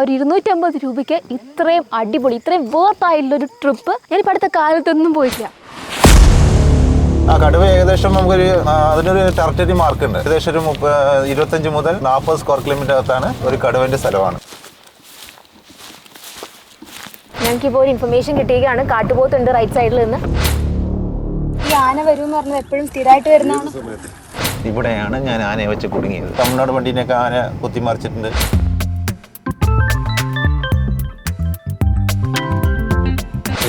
ഒരു 250 രൂപയ്ക്ക് ഇത്രയും അടിപൊളി ഇത്രയും വേർത്തായിട്ടുള്ളൊരു ട്രിപ്പ് ഞാനിപ്പോൾ അടുത്ത കാലത്തൊന്നും പോയിട്ടില്ല. കടുവ ഏകദേശം നമുക്കൊരു അതിനൊരു ടെറിട്ടറി മാർക്ക് ഉണ്ട്. ഏകദേശം ഒരു 25 മുതൽ 40 സ്ക്വയർ കിലോമീറ്റർ അകത്താണ് ഒരു കടുവന്റെ സ്ഥലമാണ്. ഞങ്ങൾക്കിപ്പോൾ ഒരു ഇൻഫർമേഷൻ കിട്ടിയിരിക്കുകയാണ്, കാട്ടുപോത്തുണ്ട് റൈറ്റ് സൈഡിൽ നിന്ന്. ഈ ആന വരും എന്ന് പറഞ്ഞാൽ എപ്പോഴും സ്ഥിരമായിട്ട് വരുന്നതാണ്. ഇവിടെയാണ് ഞാൻ ആനയെ വെച്ച് കുടുങ്ങിയത്. തമിഴ്നാട് വണ്ടീനെയൊക്കെ ആന കുത്തിമറിച്ചിട്ടുണ്ട്.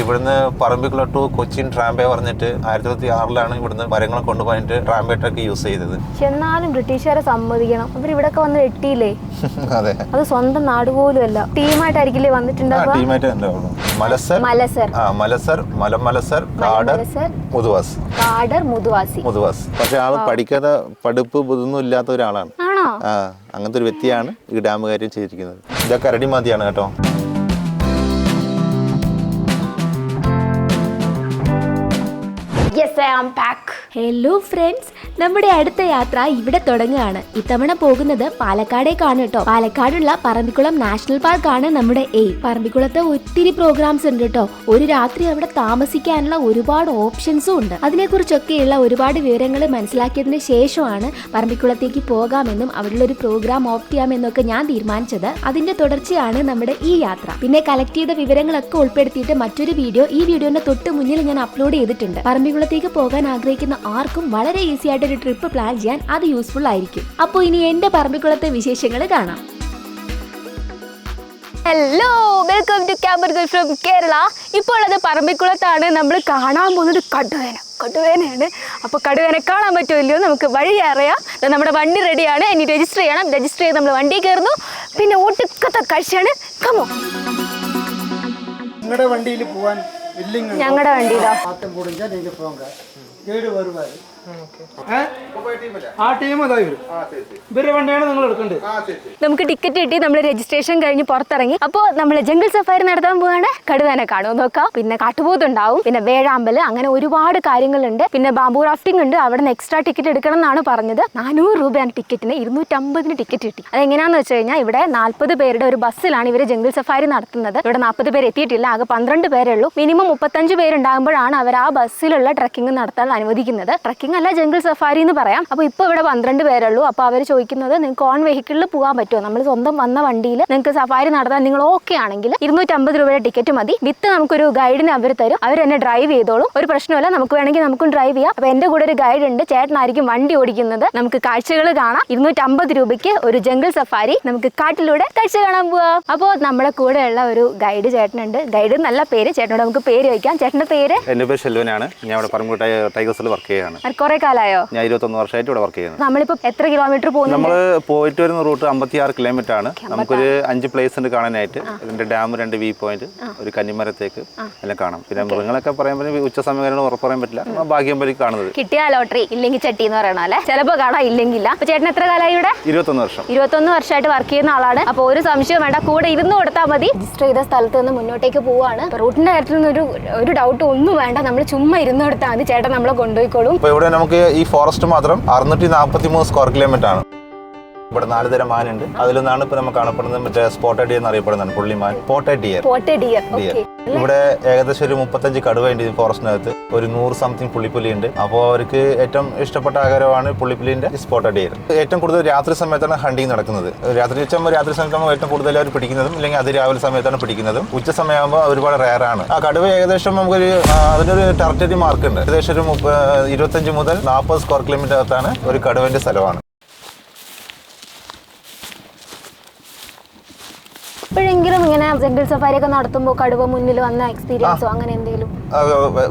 ഇവിടുന്ന് പറമ്പിക്കുള്ള ടു കൊച്ചിൻ ട്രാംബേ പറഞ്ഞിട്ട് 1906 ഇവിടുന്ന് മരങ്ങൾ കൊണ്ടുപോയിട്ട് ട്രാംബേ ട്രക്ക് യൂസ് ചെയ്തത്. എന്നാലും ബ്രിട്ടീഷുകാരെ സമ്മതിക്കണം, അവർ ഇവിടെയൊക്കെ വന്ന് വെട്ടിയില്ലേ. അതെ, അത് സ്വന്തം നാട് പോലും അല്ല, ടീമായിട്ടായിരിക്കില്ലേ വന്നിട്ടുണ്ടാവുക. മലസർ, മലമലസർ, കാടർ, മുതുവാസ്. പക്ഷെ ആള് പഠിക്കാതെ പഠിപ്പ് ഇതൊന്നും ഇല്ലാത്ത ഒരാളാണ്. അങ്ങനത്തെ ഒരു വ്യക്തിയാണ് ഈ ഡാം കാര്യം ചെയ്തിരിക്കുന്നത്. ഇതൊക്കെ അരടിമാതിയാണ് കേട്ടോ. Yes, I am back. Hello friends, നമ്മുടെ അടുത്ത യാത്ര ഇവിടെ തുടങ്ങുകയാണ്. ഇത്തവണ പോകുന്നത് പാലക്കാടേക്കാണ് കേട്ടോ. പാലക്കാടുള്ള പറമ്പിക്കുളം നാഷണൽ പാർക്കാണ് നമ്മുടെ പറമ്പിക്കുളത്ത് ഒത്തിരി പ്രോഗ്രാംസ് ഉണ്ട് കേട്ടോ. ഒരു രാത്രി അവിടെ താമസിക്കാനുള്ള ഒരുപാട് ഓപ്ഷൻസും ഉണ്ട്. അതിനെക്കുറിച്ചൊക്കെയുള്ള ഒരുപാട് വിവരങ്ങൾ മനസ്സിലാക്കിയതിന് ശേഷമാണ് പറമ്പിക്കുളത്തേക്ക് പോകാമെന്നും അവിടെയുള്ള ഒരു പ്രോഗ്രാം ഓപ്റ്റ് ചെയ്യാമെന്നൊക്കെ ഞാൻ തീരുമാനിച്ചത്. അതിന്റെ തുടർച്ചയാണ് നമ്മുടെ ഈ യാത്ര. പിന്നെ കളക്ട് ചെയ്ത വിവരങ്ങളൊക്കെ ഉൾപ്പെടുത്തിയിട്ട് മറ്റൊരു വീഡിയോ ഈ വീഡിയോന്റെ തൊട്ട് മുന്നിൽ ഞാൻ അപ്ലോഡ് ചെയ്തിട്ടുണ്ട്. പറമ്പിക്കുളത്തേക്ക് പോകാൻ ആഗ്രഹിക്കുന്ന ആർക്കും വളരെ ഈസി ആയിട്ട് ഒരു ട്രിപ്പ് പ്ലാൻ ചെയ്യാൻ അത് യൂസ്ഫുൾ ആയിരിക്കും. അപ്പോൾ ഇനി എന്റെ പറമ്പിക്കുളത്തെ വിശേഷങ്ങൾ കാണാം. Hello, welcome to camper girl from Kerala. ഇപ്പോൾ ഉള്ളത് പറമ്പിക്കുളത്താണ്. നമ്മൾ കാണാൻ പോകുന്നത് കടുവേനയാണ്. അപ്പോൾ കടുവേനെ കാണാൻ പറ്റുമല്ലോ, നമുക്ക് വഴി അറിയാം. നമ്മുടെ വണ്ടി റെഡിയാണ്, ഇനി രജിസ്റ്റർ ചെയ്യണം. രജിസ്റ്റർ ചെയ്ത് നമ്മൾ വണ്ടി കയറുന്നു. പിന്നെ ഒട്ടുക്കത്തെ കാഴ്ചയാണ്. കമോ, ഞങ്ങളുടെ വണ്ടിയിൽ പോവാൻ ഞങ്ങളുടെ വണ്ടിയിലോ ഗൈഡ് വരുവാറ് ആ ടീം അതായി വരും. ഇവരുടെ വണ്ടിയാണ് നിങ്ങൾ എടുക്കേണ്ടത്. നമുക്ക് ടിക്കറ്റ് കിട്ടി, നമ്മൾ രജിസ്ട്രേഷൻ കഴിഞ്ഞ് പുറത്തിറങ്ങി. അപ്പോൾ നമ്മൾ ജംഗിൾ സഫാരി നടത്താൻ പോവാണ്. കടുവേനെ കാണുമോ നോക്കാം. പിന്നെ കാട്ടുപോത്തുണ്ടാവും, പിന്നെ വേഴാമ്പല്, അങ്ങനെ ഒരുപാട് കാര്യങ്ങളുണ്ട്. പിന്നെ ബാംബു റാഫ്റ്റിംഗ് ഉണ്ട്. അവിടെ നിന്ന് എക്സ്ട്രാ ടിക്കറ്റ് എടുക്കണം എന്നാണ് പറഞ്ഞത്. 400 രൂപയാണ് ടിക്കറ്റിന്. 250 ടിക്കറ്റ് കിട്ടി. അതെങ്ങനെയാണെന്ന് വെച്ച് കഴിഞ്ഞാൽ ഇവിടെ 40 പേരുടെ ഒരു ബസ്സിലാണ് ഇവർ ജംഗിൾ സഫാരി നടത്തുന്നത്. ഇവിടെ 40 പേര് എത്തിയിട്ടില്ല, ആകെ 12 പേരേ ഉള്ളൂ. മിനിമം 35 പേരുണ്ടാകുമ്പോഴാണ് അവർ ആ ബസ്സിലുള്ള ട്രക്കിംഗ് നടത്താൻ അനുവദിക്കുന്നത്. ട്രക്കിംഗ് അല്ല, ജംഗിൾ സഫാരി എന്ന് പറയാം. അപ്പോൾ ഇപ്പോൾ ഇവിടെ 12 പേരുള്ളൂ. അപ്പോൾ അവർ ചോദിക്കുന്നത് നിങ്ങൾക്ക് ഓൺ വെഹിക്കിളിൽ പോകാൻ പറ്റുമോ, നമ്മൾ സ്വന്തം വന്ന വണ്ടിയിൽ നിങ്ങൾക്ക് സഫാരി നടത്താൻ നിങ്ങൾ ഓക്കെ ആണെങ്കിൽ 250 രൂപയുടെ ടിക്കറ്റ് മതി. വിത്ത് നമുക്കൊരു ഗൈഡിനെ അവർ തരും. അവർ തന്നെ ഡ്രൈവ് ചെയ്തോളും, ഒരു പ്രശ്നമല്ല. നമുക്ക് വേണമെങ്കിൽ നമുക്കും ഡ്രൈവ് ചെയ്യാം. അപ്പോൾ എൻ്റെ കൂടെ ഒരു ഗൈഡ് ഉണ്ട്, ചേട്ടനായിരിക്കും വണ്ടി ഓടിക്കുന്നത്. നമുക്ക് കാഴ്ചകൾ കാണാം. 250 രൂപയ്ക്ക് ഒരു ജംഗിൾ സഫാരി, നമുക്ക് കാട്ടിലൂടെ കാഴ്ച കാണാൻ പോവാം. അപ്പോൾ നമ്മുടെ കൂടെയുള്ള ഒരു ഗൈഡ് ചേട്ടനുണ്ട്. ഗൈഡ് നല്ല പേര്, ചേട്ടനോട് നമുക്ക് പേര് ചോദിക്കാം. ചേട്ടൻ്റെ പേര്? എൻ്റെ പേര് ഷെൽവനാണ്. ഞാൻ ഇവിടെ പറമ്പൂർ ടൈഗേഴ്സിൽ വർക്ക് ചെയ്യാണ്. കുറെ കാലമായോ? ഞാൻ 21 വർഷമായിട്ട് ഇവിടെ വർക്ക് ചെയ്യുന്നത്. നമ്മളിപ്പോ എത്ര കിലോമീറ്റർ പോകുന്നു? നമ്മൾ പോയിട്ട് വരുന്ന റൂട്ട് 56 കിലോമീറ്റർ ആണ്. നമുക്കൊരു 5 പ്ലേസ് ഉണ്ട് കാണാനായിട്ട്. ഇതിന്റെ ഡാം, 2 വ്യൂ പോയിന്റ്, ഒരു കന്നിമരത്തേക്ക് എല്ലാം കാണാം. പിന്നെ മൃഗങ്ങളൊക്കെ പറയാൻ ഉച്ച സമയം ഉറപ്പ് പറയാൻ പറ്റില്ല, ഭാഗ്യം പോലെ കാണുന്നത്. കിട്ടിയ ലോട്ടറി, ഇല്ലെങ്കിൽ ചട്ടി എന്ന് പറയണ അല്ലെ. ചിലപ്പോ കാണാം, ഇല്ലെങ്കിൽ. അപ്പൊ ചേട്ടൻ എത്ര കാലമായി ഇവിടെ? 21 വർഷം. 21 വർഷമായിട്ട് വർക്ക് ചെയ്യുന്ന ആളാണ്. അപ്പോൾ ഒരു സംശയം വേണ്ട, കൂടെ ഇരുന്ന് കൊടുത്താൽ മതി. രജിസ്റ്റർ ചെയ്ത സ്ഥലത്ത് നിന്ന് മുന്നോട്ടേക്ക് പോവാണ്. റൂട്ടിന്റെ കാര്യത്തിൽ നിന്ന് ഒരു ഡൗട്ട് ഒന്നും വേണ്ട, നമ്മൾ ചുമ്മാ ഇരുന്ന് കൊടുത്താൽ മതി, ചേട്ടൻ നമ്മളെ കൊണ്ടുപോയിക്കോളും. ഇവിടെ നമുക്ക് ഈ ഫോറസ്റ്റ് മാത്രം 643 സ്ക്വയർ കിലോമീറ്റർ ആണ്. ഇവിടെ 4 തരം മാനുണ്ട്. അതിലൊന്നാണ് ഇപ്പൊ നമുക്ക് കാണപ്പെടുന്നത് മറ്റേ സ്പോട്ടഡ് ഡിയർ എന്നറിയപ്പെടുന്നതാണ്. പുള്ളിമാൻ, സ്പോട്ടഡ് ഡിയർ. ഇവിടെ ഏകദേശം ഒരു 35 കടുവയുണ്ട് ഈ ഫോറസ്റ്റിനകത്ത്. ഒരു 100 സംതിങ് പുള്ളിപ്പുലി ഉണ്ട്. അപ്പോൾ അവർക്ക് ഏറ്റവും ഇഷ്ടപ്പെട്ട ആഹാരമാണ് പുള്ളിപ്പുലിന്റെ സ്പോട്ടഡ് ഡിയർ. ഏറ്റവും കൂടുതൽ രാത്രി സമയത്താണ് ഹണ്ടിങ് നടക്കുന്നത്. രാത്രി സമയത്താണ് ഏറ്റവും കൂടുതൽ അവർ പിടിക്കുന്നതും, ഇല്ലെങ്കിൽ അതിരാവിലെ സമയത്താണ് പിടിക്കുന്നതും. ഉച്ച സമയമാകുമ്പോൾ ഒരുപാട് റെയറാണ്. ആ കടുവ ഏകദേശം നമുക്കൊരു അതിനൊരു ടെറിട്ടറി മാർക്ക് ഉണ്ട്. ഏകദേശം ഒരു 25 മുതൽ 40 സ്ക്വയർ കിലോമീറ്റർ അകത്താണ് ഒരു കടുവന്റെ സ്ഥലമാണ്. എപ്പോഴെങ്കിലും ഇങ്ങനെ ജംഗിൾ സഫാരി ഒക്കെ നടത്തുമ്പോൾ കടുവ മുന്നിൽ വന്ന എക്സ്പീരിയൻസോ അങ്ങനെ എന്തെങ്കിലും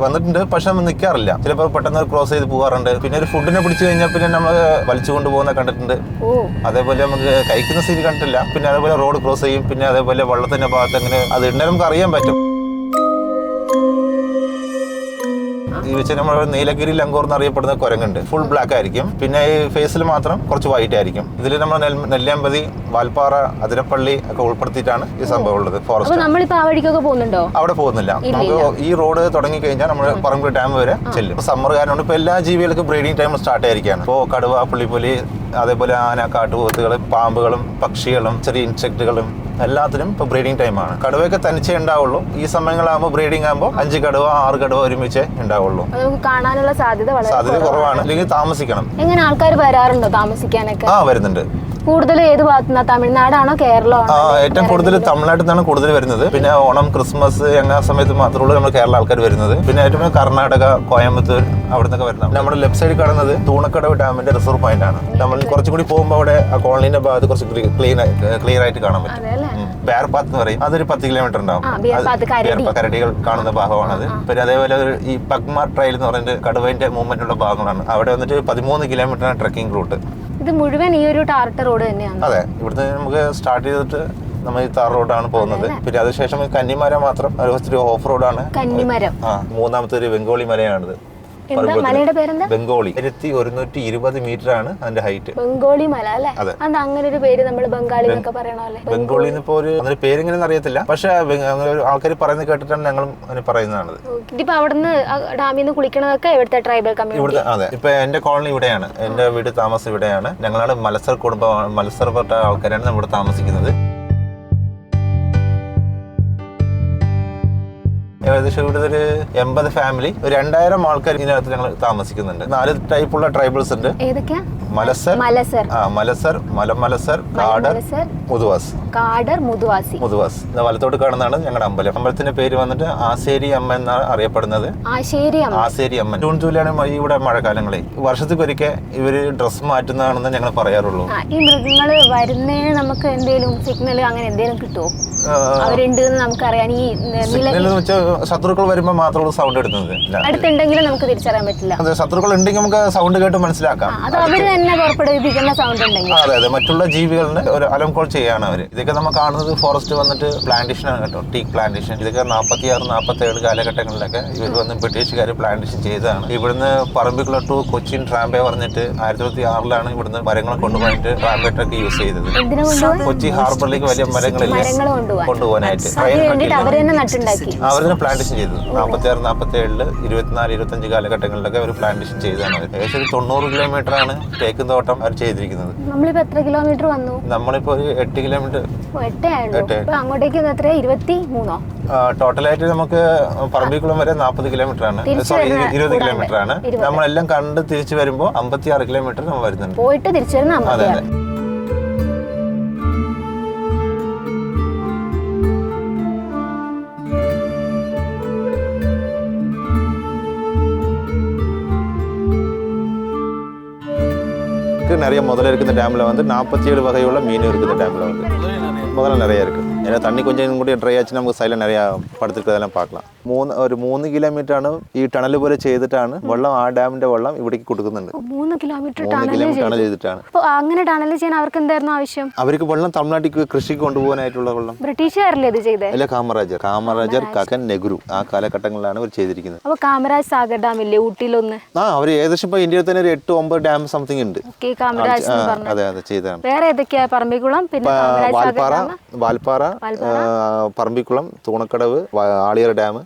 വന്നിട്ടുണ്ട്? പക്ഷെ നമ്മൾ നിൽക്കാറില്ല. ചിലപ്പോൾ പെട്ടെന്ന് ക്രോസ് ചെയ്ത് പോകാറുണ്ട്. പിന്നെ ഒരു ഫുഡിനെ പിടിച്ചു കഴിഞ്ഞാൽ പിന്നെ നമ്മൾ വലിച്ചു കൊണ്ടുപോകുന്ന കണ്ടിട്ടുണ്ട്. അതേപോലെ നമുക്ക് കഴിക്കുന്ന സീൻ കണ്ടിട്ടില്ല. പിന്നെ അതേപോലെ റോഡ് ക്രോസ് ചെയ്യും. പിന്നെ അതേപോലെ വെള്ളത്തിന്റെ ഭാഗത്ത് അങ്ങനെ അത് ഉണ്ടെങ്കിൽ നമുക്ക് അറിയാൻ പറ്റും. ഈ വെച്ച് നമ്മൾ നീലഗിരി ലങ്കോർ എന്നറിയപ്പെടുന്ന കുരങ്ങുണ്ട്. ഫുൾ ബ്ലാക്ക് ആയിരിക്കും. പിന്നെ ഈ ഫേസിൽ മാത്രം കുറച്ച് വൈറ്റ് ആയിരിക്കും. ഇതിൽ നമ്മൾ നെല്ലിയാമ്പതി, വാൽപ്പാറ, അതിരപ്പള്ളി ഒക്കെ ഉൾപ്പെടുത്തിയിട്ടാണ് ഈ സംഭവം ഉള്ളത്. ഫോറസ്റ്റ് അവിടെ പോകുന്നില്ല. നമുക്ക് ഈ റോഡ് തുടങ്ങി കഴിഞ്ഞാൽ നമ്മൾ പറമ്പൂർ ഡാം വരെ ചെല്ലും. സമ്മർ കാരണം ഇപ്പൊ എല്ലാ ജീവികൾക്കും ബ്രീഡിംഗ് ടൈം സ്റ്റാർട്ട് ആയിരിക്കുകയാണ്. ഇപ്പോൾ കടുവ, പുള്ളിപ്പുലി, അതേപോലെ ആന, കാട്ടുപോത്തുകൾ, പാമ്പുകളും പക്ഷികളും ചെറിയ ഇൻസെക്റ്റുകളും എല്ലാത്തിനും ഇപ്പോൾ ബ്രീഡിംഗ് ടൈമാണ്. കടുവയൊക്കെ തനിച്ചേ ഉണ്ടാവുള്ളൂ. ഈ സമയങ്ങളാകുമ്പോൾ ബ്രീഡിംഗ് ആകുമ്പോൾ 5 കടുവ 6 കടുവ ഒരുമിച്ചേ ഉണ്ടാവുള്ളൂ. നമുക്ക് കാണാനുള്ള സാധ്യത കുറവാണ്. അല്ലെങ്കിൽ താമസിക്കണം. എങ്ങനെ ആൾക്കാർ വരാറുണ്ടോ താമസിക്കാനൊക്കെ? വരുന്നുണ്ട്. കൂടുതൽ ഏത് ഭാഗത്തുനിന്നാ? തമിഴ്നാടാണോ കേരളമാണോ? ഏറ്റവും കൂടുതൽ തമിഴ്നാട്ടിൽ നിന്നാണ് കൂടുതൽ വരുന്നത്. പിന്നെ ഓണം, ക്രിസ്മസ് അങ്ങനെ സമയത്ത് മാത്രമേ നമ്മൾ കേരള ആൾക്കാർ വരുന്നത്. പിന്നെ ഏറ്റവും കർണാടക, കോയമ്പത്തൂർ അവിടെ നിന്നൊക്കെ വരുന്നത്. നമ്മുടെ ലെഫ്റ്റ് സൈഡിൽ കാണുന്നത് തൂണക്കടവ് ഡാമിന്റെ റിസർവ് പോയിന്റ് ആണ്. നമ്മൾ കുറച്ചും കൂടി പോകുമ്പോൾ അവിടെ ആ കോളനീന്റെ ഭാഗത്ത് കുറച്ച് ക്ലിയർ ആയിട്ട് കാണാൻ പറ്റും. ബേർപാത്ത് എന്ന് പറയും. അതൊരു 10 കിലോമീറ്റർ ഉണ്ടാവും. കരടികൾ കാണുന്ന ഭാഗമാണത്. പിന്നെ അതേപോലെ ഈ പഗ്മ ട്രയൽ എന്ന് പറയുന്നത് കടുവന്റെ മൂവ്മെന്റ് ഉള്ള ഭാഗങ്ങളാണ്. അവിടെ വന്നിട്ട് 13 കിലോമീറ്ററാണ് ട്രക്കിംഗ് റൂട്ട്. ഇത് മുഴുവൻ ഈ ഒരു ടാർട്ടർ റോഡ് തന്നെയാണ്. അതെ, ഇവിടുന്ന് നമുക്ക് സ്റ്റാർട്ട് ചെയ്തിട്ട് നമ്മൾ ഈ താർ റോഡാണ് പോകുന്നത്. പിന്നെ അതിനുശേഷം കന്നിമരം മാത്രം ഒരു ഓഫ് റോഡാണ്. കന്നിമരം മൂന്നാമത്തെ ഒരു ബംഗോളി മലയാണിത്. മലയുടെ പേരെന്താ? ബംഗോളി. 1120 മീറ്റർ ആണ് അതിന്റെ ഹൈറ്റ്. ബംഗോളി മല അല്ലേ? അങ്ങനെ ഒരു പേര് നമ്മൾ ബംഗാളി എന്നൊക്കെ പറയണല്ലേ? ബംഗോളി ഇപ്പോ ഒരു പേരെങ്ങനെ അറിയത്തില്ല, പക്ഷെ ആൾക്കാർ പറയുന്നത് കേട്ടിട്ടാണ് ഞങ്ങളും പറയുന്നതാണ്. ഇപ്പൊ അവിടുന്ന് ഡാമിൽ നിന്ന് കുളിക്കണതൊക്കെ ഇവിടുത്തെ ട്രൈബൽ കമ്മ്യൂണിറ്റി. അതെ, ഇപ്പൊ എന്റെ കോളനി ഇവിടെയാണ്. എന്റെ വീട് താമസം ഇവിടെയാണ്. ഞങ്ങളാണ് മലസർ കുടുംബം. മലസർപ്പെട്ട ആൾക്കാരാണ് നമ്മുടെ താമസിക്കുന്നത്. ഏകദേശം ഇവിടെ ഒരു 80 ഫാമിലി, 2000 ആൾക്കാർ ഇതിനകത്ത് ഞങ്ങൾ താമസിക്കുന്നുണ്ട്. 4 ടൈപ്പുള്ള ട്രൈബൽസ് ഉണ്ട്. ഏതൊക്കെയാ? മലസർ, മലമലസർ, കാടർ, മുതുവാസ്. വലത്തോട്ട് കാണുന്നതാണ് ഞങ്ങളുടെ അമ്പലം. അമ്പലത്തിന്റെ പേര് വന്നിട്ട് ആശേരി അമ്മ എന്നാണ് അറിയപ്പെടുന്നത്. ആശേരി അമ്മ. ജൂൺ ജൂലൈയാണ് ഇവിടെ മഴക്കാലങ്ങളിൽ. വർഷത്തിലൊരിക്കൽ ഇവര് ഡ്രസ് മാറ്റുന്നതാണെന്ന് ഞങ്ങൾ പറയാറുള്ളൂ. ഈ മൃഗങ്ങൾ വരുന്നതിന് നമുക്ക് എന്തെങ്കിലും സിഗ്നൽ അങ്ങനെ എന്തെങ്കിലും കിട്ടുമോ? അവരുണ്ട് നമുക്കറിയാൻ. ഈ ശത്രുക്കൾ വരുമ്പോൾ മാത്രമുള്ള സൗണ്ട് എടുക്കുന്നത്. അടുത്തുണ്ടെങ്കിലും നമുക്ക് തിരിച്ചറിയാൻ പറ്റില്ല. അതെ, ശത്രുക്കൾ ഉണ്ടെങ്കിൽ നമുക്ക് സൗണ്ട് കേട്ട് മനസ്സിലാക്കാം. അതെ, മറ്റുള്ള ജീവികളുടെ ഒരു അലം കോൾ ചെയ്യാണ് അവര്. ഇതൊക്കെ നമ്മൾ കാണുന്നത് ഫോറസ്റ്റ് വന്നിട്ട് പ്ലാന്റേഷൻ ആണ് കേട്ടോ, ടീക്ക് പ്ലാന്റേഷൻ. ഇതൊക്കെ 46-47 കാലഘട്ടങ്ങളിലൊക്കെ ഇവർ വന്ന് ബ്രിട്ടീഷുകാർ പ്ലാന്റേഷൻ ചെയ്തതാണ്. ഇവിടുന്ന് പറമ്പിക്കുള ടു കൊച്ചിൻ ട്രാംബേ പറഞ്ഞിട്ട് 1906 ഇവിടുന്ന് മരങ്ങൾ കൊണ്ടുപോയിട്ട് ട്രാംബേ ട്രക്ക് യൂസ് ചെയ്തത്. കൊച്ചി ഹാർബറിലേക്ക് വലിയ മരങ്ങളില്ലേ കൊണ്ടുപോകാനായിട്ട് അവർ തന്നെ പ്ലാന്റേഷൻ ചെയ്തത്. 46-47 24-25 കാലഘട്ടങ്ങളിലൊക്കെ അവർ പ്ലാന്റേഷൻ ചെയ്തതാണ്. ഏകദേശം 90 കിലോമീറ്റർ ആണ് തേക്കും തോട്ടം അവർ ചെയ്തിരിക്കുന്നത്. നമ്മളിപ്പോ എത്ര കിലോമീറ്റർ വന്നു? നമ്മളിപ്പോ ഒരു 8 കിലോമീറ്റർ. അങ്ങോട്ടേക്ക് 23 ടോട്ടലായിട്ട് നമുക്ക് പറമ്പിക്കുളം വരെ 40 കിലോമീറ്റർ ആണ്. 20 കിലോമീറ്റർ ആണ്. നമ്മളെല്ലാം കണ്ട് തിരിച്ചു വരുമ്പോ 56 കിലോമീറ്റർ നമ്മൾ വരുന്നുണ്ട്. പോയിട്ട് തിരിച്ചു വരുന്ന. അതെ. நிறைய முதல்ல இருக்கிற டேமில் வந்து 47 வகையுள்ள மீன் இருக்கிற டேமில் வந்து முதல்ல நிறைய இருக்குது. ஏன்னா தண்ணி கொஞ்சம் கூட ட்ரை ஆச்சுன்னா നമുക്ക് സൈഡിൽ நிறையா പടുത്തിരിക്കുന്നതെല്ലാം பார்க்கலாம். 3 കിലോമീറ്റർ ആണ് ഈ ടണൽ പോലെ ചെയ്തിട്ടാണ് വെള്ളം, ആ ഡാമിന്റെ വെള്ളം ഇവിടേക്ക് കൊടുക്കുന്നുണ്ട്. 3 കിലോമീറ്റർ ടണൽ ചെയ്തിട്ടാണ്. അങ്ങനെ ടണൽ ചെയ്യാൻ അവർക്ക് എന്തായിരുന്നു ആവശ്യം? അവർക്ക് വെള്ളം തമിഴ്നാട്ടിലേക്ക് കൃഷിക്ക് കൊണ്ടുപോകാനായിട്ടുള്ള വെള്ളം. ബ്രിട്ടീഷുകാരല്ലേ ഇത് ചെയ്തത്? അല്ല, കാമരാജർ കക്കൻ നെഹ്റു ആ കാലഘട്ടങ്ങളിലാണ് അവർ ചെയ്തിരിക്കുന്നത്. അപ്പൊ കാമരാജ് സാഗർ ഡാം ഇല്ലേ ഊട്ടിയിലൊന്ന്? അവർ ഏകദേശം ഇപ്പൊ ഇന്ത്യയിൽ തന്നെ ഒരു 8-9 ഡാം സംതിങ് ഉണ്ട്. അതെ, ചെയ്തതാണ്. വേറെ ഏതൊക്കെയാ? പറമ്പിക്കുളം, പിന്നെ വാൽപ്പാറ, പറമ്പിക്കുളം, തൂണക്കടവ്, ആളിയർ ഡാം,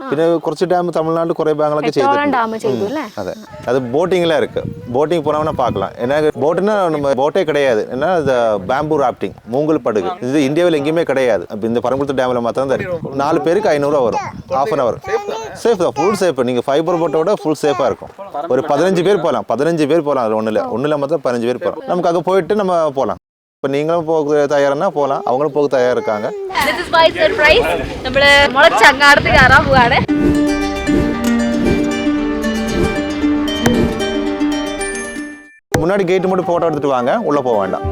പിന്നെ കുറച്ച് ഡാം തമിഴ്നാട്ടിൽ കുറെ ഭാഗങ്ങളൊക്കെ ചെയ്തിട്ടുണ്ട്. അതെ, அது போட்டிங்ல இருக்கு. போட்டிங் போனோம்னா பார்க்கலாம். ஏன்னா போட்டே கிடையாது. ஏன்னா பேம்பு ராஃப்டிங், மூங்கல் படகு, இது இந்தியாவில் எங்கேயுமே கிடையாது. இந்த பரங்குளத்து டேமில் மாத்திரம் தான் இருக்கு. 4 பேருக்கு 500 ரூபா வரும். ½ hour. சேஃப் தான், ஃபுல் சேஃப். நீங்கள் ஃபைபர் போட்டோட ஃபுல் சேஃபாக இருக்கும். ஒரு 15 பேர் போகலாம். 15 பேர் போகலாம். அதில் ஒன்றில் மாத்திரம் 15 பேர் போகலாம். நமக்கு அங்கே போயிட்டு நம்ம போகலாம். இப்போ நீங்களும் போக தயாரானா போகலாம், அவங்களும் போக தயாராக இருக்காங்க. നമ്മള് മുളച്ചങ്ങാടത്ത് കയറാൻ പോവാണ്. முன்னாடி கேட்டு மட்டும் போட்டோ எடுத்துட்டு வாங்க, உள்ள போக வேண்டாம்.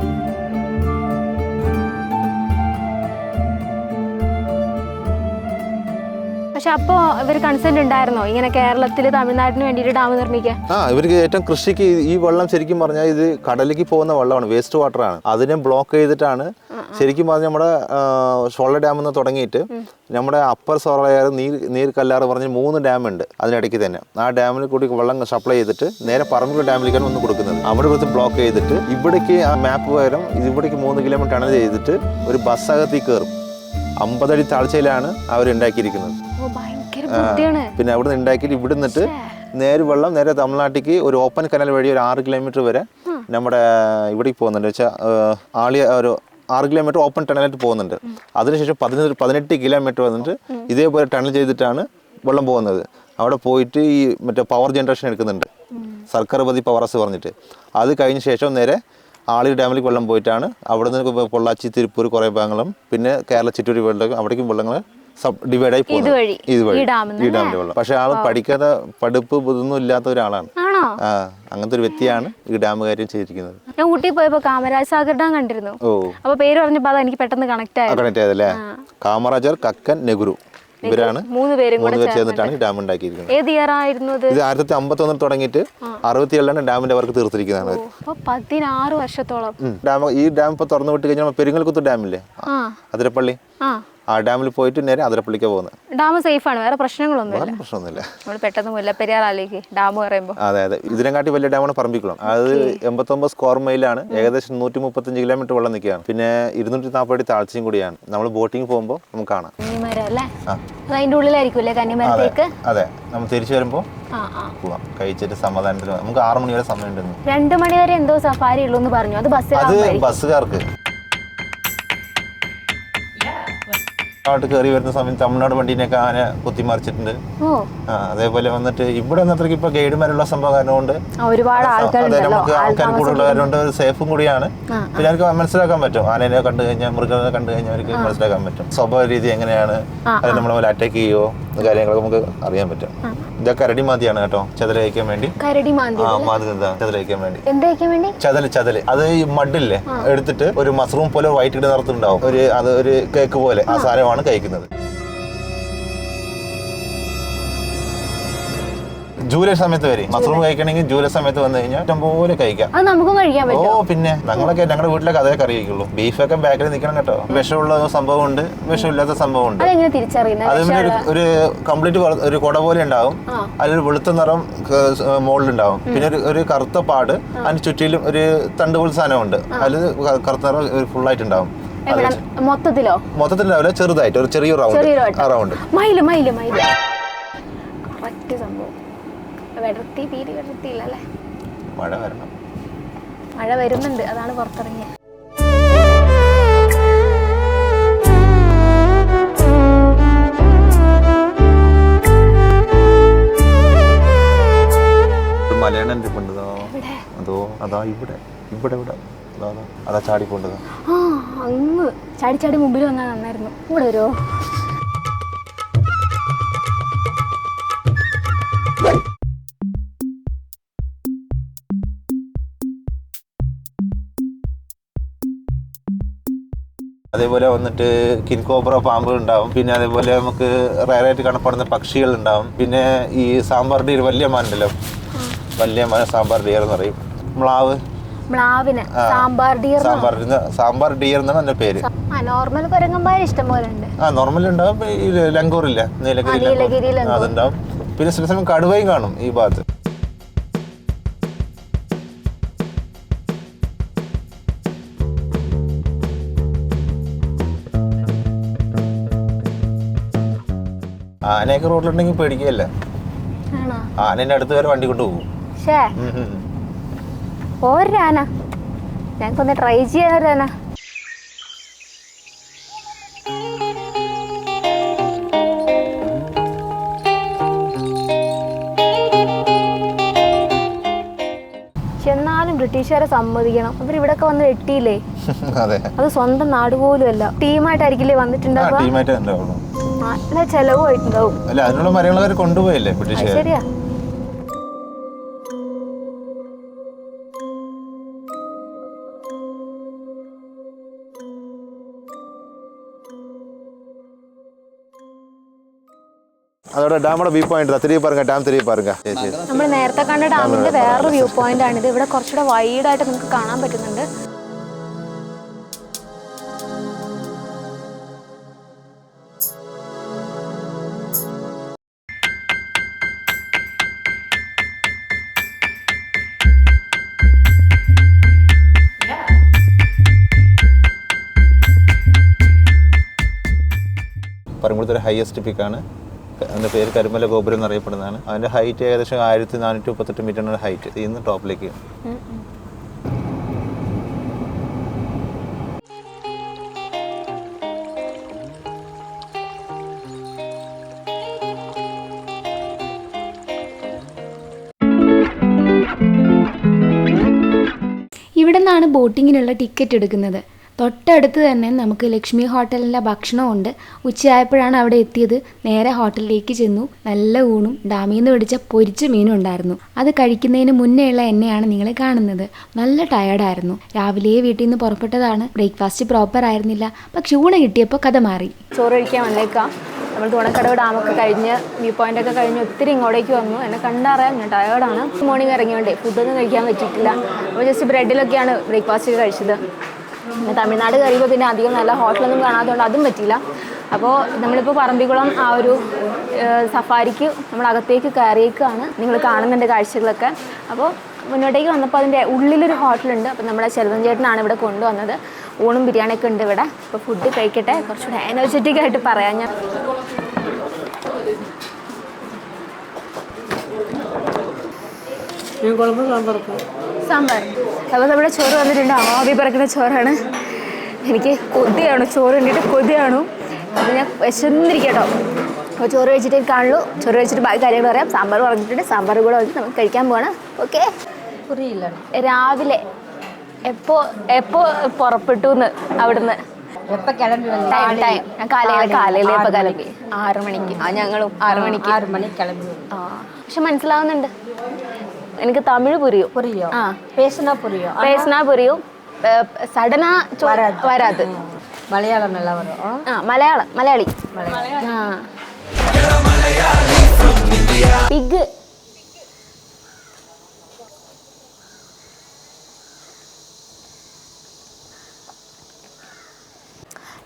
പക്ഷെ അപ്പോ ഇവർ കൺസെന്റ് ഉണ്ടായിരുന്നോ ഇങ്ങനെ കേരളത്തിൽ തമിഴ്നാടിന് വേണ്ടിയിട്ട് ഡാം നിർമ്മിക്കാൻ? ഇവർക്ക് ഏറ്റവും കൃഷിക്ക് ഈ വെള്ളം ശരിക്കും പറഞ്ഞാൽ ഇത് കടലിലേക്ക് പോകുന്ന വെള്ളമാണ്, വേസ്റ്റ് വാട്ടർ ആണ്. അതിനെ ബ്ലോക്ക് ചെയ്തിട്ടാണ് ശരിക്കും പറഞ്ഞാൽ നമ്മുടെ ഷോള ഡാമിൽ നിന്ന് തുടങ്ങിയിട്ട് നമ്മുടെ അപ്പർ സോളയാർ, നീർക്കല്ലാറ് പറഞ്ഞ് 3 ഡാം ഉണ്ട് അതിനിടയ്ക്ക് തന്നെ. ആ ഡാമിൽ കൂടി വെള്ളം സപ്ലൈ ചെയ്തിട്ട് നേരെ പറമ്പുള്ള ഡാമിലേക്കാണ് വന്ന് കൊടുക്കുന്നത്. അവിടെ കുറച്ച് ബ്ലോക്ക് ചെയ്തിട്ട് ഇവിടേക്ക് ആ മാപ്പ് പകരം ഇവിടേക്ക് 3 കിലോമീറ്റർ ടണൽ ചെയ്തിട്ട് ഒരു ബസ് അകത്തേക്ക് കയറും. 50 അടി താഴ്ചയിലാണ് അവരുണ്ടാക്കിയിരിക്കുന്നത്. പിന്നെ അവിടെ നിന്ന് ഉണ്ടാക്കിയിട്ട് ഇവിടെ നിന്നിട്ട് നേരെ വെള്ളം നേരെ തമിഴ്നാട്ടിലേക്ക് ഒരു ഓപ്പൺ കനാൽ വഴി ഒരു 6 കിലോമീറ്റർ വരെ നമ്മുടെ ഇവിടേക്ക് പോകുന്നുണ്ട് വെച്ചാൽ ആളിയ ഒരു 6 കിലോമീറ്റർ ഓപ്പൺ ടണലായിട്ട് പോകുന്നുണ്ട്. അതിനുശേഷം 18 കിലോമീറ്റർ വന്നിട്ട് ഇതേപോലെ ടണൽ ചെയ്തിട്ടാണ് വെള്ളം പോകുന്നത്. അവിടെ പോയിട്ട് ഈ മറ്റേ പവർ ജനറേഷൻ എടുക്കുന്നുണ്ട്, സർക്കാർ പതി പവറസ് പറഞ്ഞിട്ട്. അത് കഴിഞ്ഞ ശേഷം നേരെ ആളി ഡാമിലേക്ക് വെള്ളം പോയിട്ടാണ് അവിടെ നിന്ന് പൊള്ളാച്ചി, തിരുപ്പൂർ കുറേ ഭാഗങ്ങളും പിന്നെ കേരള ചിറ്റൂർ വെള്ളം അവിടേക്കും വെള്ളങ്ങൾ ഡിവൈഡായി പോകുന്നത് ഇതുവഴി ഈ ഡാമിന്റെ വെള്ളം. പക്ഷെ ആൾ പഠിക്കാതെ പഠിപ്പ് ഇതൊന്നും ഇല്ലാത്ത ഒരാളാണ്. അങ്ങനത്തെ ഒരു വ്യക്തിയാണ് ഈ ഡാം കാര്യം ചെയ്തിരിക്കുന്നത്. ഞാൻ ഊട്ടി പോയപ്പോ കാമരാജ് സാഗർ ഡാം കണ്ടിരുന്നു. അപ്പൊ പേര് പറഞ്ഞപ്പോ അത് എനിക്ക് പെട്ടെന്ന് കണക്ട് ആയതല്ലേ. കാമരാജർ, കക്കൻ, നെഹ്റു ഇവരാണ് 3 പേരും ചേർന്നിട്ടാണ് ഈ ഡാം ഉണ്ടാക്കിയിരിക്കുന്നത്. ഏത് ഇയർ ആയിരുന്നു ഇത്? 1951 തുടങ്ങിയിട്ട് 67 ഡാമിന്റെ വർക്ക് തീർത്തിരിക്കുന്നതാണ്. 16 വർഷത്തോളം. ഈ ഡാം ഇപ്പൊ തുറന്നു വിട്ട് കഴിഞ്ഞാൽ പെരിങ്ങൽകുത്ത് ഡാമില്ലേ, അതിരപ്പള്ളി, ആ ഡാമിൽ പോയിട്ട് നേരെ അതിരപ്പള്ളിക്ക് പോകുന്നത്. ഡാം സേഫ് ആണ്, വേറെ പ്രശ്നങ്ങളൊന്നുമില്ല. പ്രശ്നമൊന്നുമില്ല. നമ്മൾ പെട്ടെന്ന് മുല്ലപ്പെരിയാറിലേക്ക് ഡാം പറയുമ്പോൾ. അതെ, ഇതിനെക്കാട്ടി വലിയ ഡാമാണ് പറമ്പിക്കുളം. അത് 89 സ്ക്വയർ മൈലാണ്, ഏകദേശം 135 കിലോമീറ്റർ വെള്ളം നിൽക്കുകയാണ്. പിന്നെ 240 അടി താഴ്ചയും കൂടിയാണ്. നമ്മൾ ബോട്ടിങ് പോകുമ്പോൾ നമുക്ക് കാണാം. അതിന്റെ ഉള്ളിലായിരിക്കും കന്നിമരത്തേക്ക്. അതെ, നമ്മൾ തിരിച്ചു വരുമ്പോൾ പോവാം കഴിച്ചിട്ട് സമാധാനത്തിൽ. നമുക്ക് 6 മണി വരെ സമയം ഉണ്ടെന്ന്. 2 മണി വരെ എന്തോ സഫാരി ഉള്ളൂ എന്ന് പറഞ്ഞു. അത് ബസ്സുകാർക്ക് കയറി വരുന്ന സമയത്ത് തമിഴ്നാട് വണ്ടീനെയൊക്കെ ആന കുത്തിമറിച്ചിട്ടുണ്ട്. അതേപോലെ വന്നിട്ട് ഇവിടെ അത്രയ്ക്ക് ഇപ്പൊ ഗൈഡുമാരുള്ള സംഭവം കാരണം കൊണ്ട് നമുക്ക് ആൾക്കാർ കൂടുതലുള്ള കാരണം കൊണ്ട് ഒരു സേഫും കൂടിയാണ്. പിന്നെ അവർക്ക് മനസ്സിലാക്കാൻ പറ്റും, ആനയെ കണ്ടു കഴിഞ്ഞാൽ മൃഗങ്ങളെ കണ്ടു കഴിഞ്ഞാൽ അവർക്ക് മനസ്സിലാക്കാൻ പറ്റും സ്വഭാവ രീതി എങ്ങനെയാണ്, അത് നമ്മളെ പോലെ അറ്റാക്ക് ചെയ്യുമോ കാര്യങ്ങളൊക്കെ നമുക്ക് അറിയാൻ പറ്റും. ഇതൊക്കെ കരടിമാന്തിയാണ് കേട്ടോ, ചതല കഴിക്കാൻ വേണ്ടി. ചതല കഴിക്കാൻ വേണ്ടി ചതല് അത് ഈ മഡില്ലേ എടുത്തിട്ട് ഒരു മഷ്റൂം പോലെ വൈറ്റ് ഇട്ട് നിറത്തുണ്ടാവും, ഒരു കേക്ക് പോലെ ആ സാധനമാണ് കഴിക്കുന്നത്. ജൂലൈ സമയത്ത് വരെ മഷ്റൂം കഴിക്കണമെങ്കിൽ ജൂലൈ സമയത്ത് വന്നു കഴിഞ്ഞാൽ ഇഷ്ടംപോലെ കഴിക്കാം. പിന്നെ ഞങ്ങളുടെ വീട്ടിലൊക്കെ അതേ കറി കഴിക്കുള്ളൂ. ബീഫൊക്കെ ബാക്കിൽ നിൽക്കണം കേട്ടോ. വിഷമുള്ള സംഭവം ഉണ്ട്, വിഷമില്ലാത്ത സംഭവം ഉണ്ട്. അതിന് ഒരു കംപ്ലീറ്റ് ഒരു കുട പോലെ ഉണ്ടാവും, അതിലൊരു വെളുത്ത നിറം മുകളിലുണ്ടാവും, പിന്നെ ഒരു കറുത്ത പാട്, അതിന് ചുറ്റിലും ഒരു തണ്ട് പോലെ സാധനമുണ്ട്, അതിൽ കറുത്ത നിറം ഫുള്ളായിട്ടുണ്ടാവും. മൊത്തത്തിലാവില്ല, ചെറുതായിട്ട് ഒരു ചെറിയ റൗണ്ട്. മഴ വരണം, മഴ വരുന്നുണ്ട്, അതാണ് പുറത്തിറങ്ങിയ. മലയാളം അതോ അതാ ഇവിടെ അതാ ചാടിക്കൊണ്ടത്. അങ്ങ് ചാടി മുമ്പിൽ വന്നാൽ നന്നായിരുന്നു. കൂടെ വരുമോ? അതേപോലെ വന്നിട്ട് കിൻകോബ്ര പാമ്പ് ഉണ്ടാവും. പിന്നെ അതേപോലെ നമുക്ക് റയറായിട്ട് കാണപ്പെടുന്ന പക്ഷികൾ ഉണ്ടാവും. പിന്നെ ഈ സാമ്പാർ ഡീർ, വലിയ മാനുണ്ടല്ലോ, വലിയ മാൻ സാമ്പാർ ഡീർ എന്ന് പറയും. സാമ്പാർ ഡീർ എന്നാണ് എൻ്റെ പേര്. നോർമൽ കുരങ്ങന്മാർ ഇഷ്ടം പോലെ ഉണ്ട്. നോർമൽ ഉണ്ടാവും. ഈ ലങ്കൂറില്ല, നീലഗിരി, അതുണ്ടാവും. പിന്നെ ചില സമയം കടുവയും കാണും ഈ ഭാഗത്ത്. ആനയൊക്കെ റോഡിലുണ്ടെങ്കിൽ പേടിക്കുകയല്ല. ആനേന്റെ അടുത്ത് വരെ വണ്ടി കൊണ്ട് പോകും. ഒരാന ഞങ്ങൾക്കൊന്ന് ട്രൈ ചെയ്യാനാ. എന്നാലും ബ്രിട്ടീഷുകാരെ സമ്മതിക്കണം, അവർ ഇവിടെ ഒക്കെ വന്ന് വെട്ടിയില്ലേ. അത് സ്വന്തം നാട് പോലും അല്ല, ടീമായിട്ടായിരിക്കില്ലേ വന്നിട്ടുണ്ടാവും. നല്ല ചെലവായിട്ടുണ്ടാവും. അതിനുള്ള മരങ്ങൾ കൊണ്ടുപോയല്ലേ ബ്രിട്ടീഷുകാർ. ശരിയാ. அதோட டேமோட வியூ பாயிண்ட் தான். திரும்பி பாருங்க, டேம் திரும்பி பாருங்க. നമ്മൾ നേരത്തെ കണ്ട ഡാമിന്റെ വേറൊരു വ്യൂ പോയിന്റ് ആണിത്. ഇവിടെ കുറച്ചുകൂടെ വൈഡായിട്ട് നമുക്ക് കാണാൻ പറ്റുന്നുണ്ട്. പറമ്പുളത്തൊരു ഹയസ്റ്റ് പീക്കാണ്. അതിൻ്റെ പേര് കരിമല ഗോപുരം എന്നറിയപ്പെടുന്നതാണ്. അതിൻ്റെ ഹൈറ്റ് ഏകദേശം 1438 മീറ്ററാണ് ഹൈറ്റ് ഇന്ന് ടോപ്പിലേക്ക്. ഇവിടുന്നാണ് ബോട്ടിങ്ങിനുള്ള ടിക്കറ്റ് എടുക്കുന്നത്. തൊട്ടടുത്ത് തന്നെ നമുക്ക് ലക്ഷ്മി ഹോട്ടലിലെ ഭക്ഷണമുണ്ട്. ഉച്ചയായപ്പോഴാണ് അവിടെ എത്തിയത്. നേരെ ഹോട്ടലിലേക്ക് ചെന്നു. നല്ല ഊണും ഡാമിൽ നിന്ന് പിടിച്ച പൊരിച്ച മീനും ഉണ്ടായിരുന്നു. അത് കഴിക്കുന്നതിന് മുന്നേ ഉള്ള എന്നെയാണ് നിങ്ങൾ കാണുന്നത്. നല്ല ടയർഡായിരുന്നു. രാവിലെ വീട്ടിൽ നിന്ന് പുറപ്പെട്ടതാണ്. ബ്രേക്ക്ഫാസ്റ്റ് പ്രോപ്പർ ആയിരുന്നില്ല. പക്ഷെ ഊണ് കിട്ടിയപ്പോൾ കഥ മാറി. ചോറ് കഴിക്കാൻ വന്നേക്കാം. നമ്മൾ തുണക്കടവ് ഡാമൊക്കെ കഴിഞ്ഞ് വ്യൂ പോയിൻ്റൊക്കെ കഴിഞ്ഞ് ഒത്തിരി ഇങ്ങോട്ടേക്ക് വന്നു. എന്നെ കണ്ടറിയാം ഞാൻ ടയേർഡാണ്. മോർണിംഗ് ഇറങ്ങിയോണ്ടേ ഫുഡൊന്നും കഴിക്കാൻ പറ്റിയിട്ടില്ല. അപ്പോൾ ജസ്റ്റ് ബ്രെഡിലൊക്കെയാണ് ബ്രേക്ക്ഫാസ്റ്റ് കഴിച്ചത്. പിന്നെ തമിഴ്നാട് കയറിയപ്പോൾ പിന്നെ അധികം നല്ല ഹോട്ടലൊന്നും കാണാത്തതുകൊണ്ട് അതും പറ്റിയില്ല. അപ്പോൾ നമ്മളിപ്പോൾ പറമ്പിക്കുളം ആ ഒരു സഫാരിക്ക് നമ്മൾ അകത്തേക്ക് കയറിയേക്കാണ്. നിങ്ങൾ കാണുന്നുണ്ട് കാഴ്ചകളൊക്കെ. അപ്പോൾ മുന്നോട്ടേക്ക് വന്നപ്പോൾ അതിൻ്റെ ഉള്ളിലൊരു ഹോട്ടലുണ്ട്. അപ്പോൾ നമ്മുടെ ചെലവൻ ചേട്ടനാണ് ഇവിടെ കൊണ്ടുവന്നത്. ഊണും ബിരിയാണിയൊക്കെ ഉണ്ട് ഇവിടെ. അപ്പോൾ ഫുഡ് കഴിക്കട്ടെ, കുറച്ചുകൂടെ എനർജറ്റിക് ആയിട്ട് പറയാം ഞാൻ. സാമ്പാർ. അപ്പോൾ നമ്മുടെ ചോറ് വന്നിട്ടുണ്ട്. ആവി പറക്കുന്ന ചോറാണ്. എനിക്ക് കൊതിയാണ്, ചോറ് കണ്ടിട്ട് കൊതിയാണ്. അപ്പോൾ ഞാൻ വിശന്നിരിക്കട്ടോ. അപ്പോൾ ചോറ് കഴിച്ചിട്ടേ കാണുള്ളൂ. ചോറ് കഴിച്ചിട്ട് ബാക്കി കാര്യങ്ങൾ പറയാം. സാമ്പാർ പറഞ്ഞിട്ടുണ്ട്. സാമ്പാർ കൂടെ വന്നിട്ട് നമുക്ക് കഴിക്കാൻ പോകണം. ഓക്കെ. രാവിലെ എപ്പോ പുറപ്പെട്ടു എന്ന് അവിടുന്ന് കാലയിലെ ഇപ്പൊ കിളമ്പി 6 മണിക്ക്. ഞങ്ങളും 6 മണിക്ക് കിളമ്പി. പക്ഷെ മനസ്സിലാവുന്നുണ്ട്. എനിക്ക് തമിഴ് പുരിയും. பேசினா புரியும். பேசினா புரியும். சடனா வராது. மலையாளம் நல்லா வரும். மலையாளி. பிக்.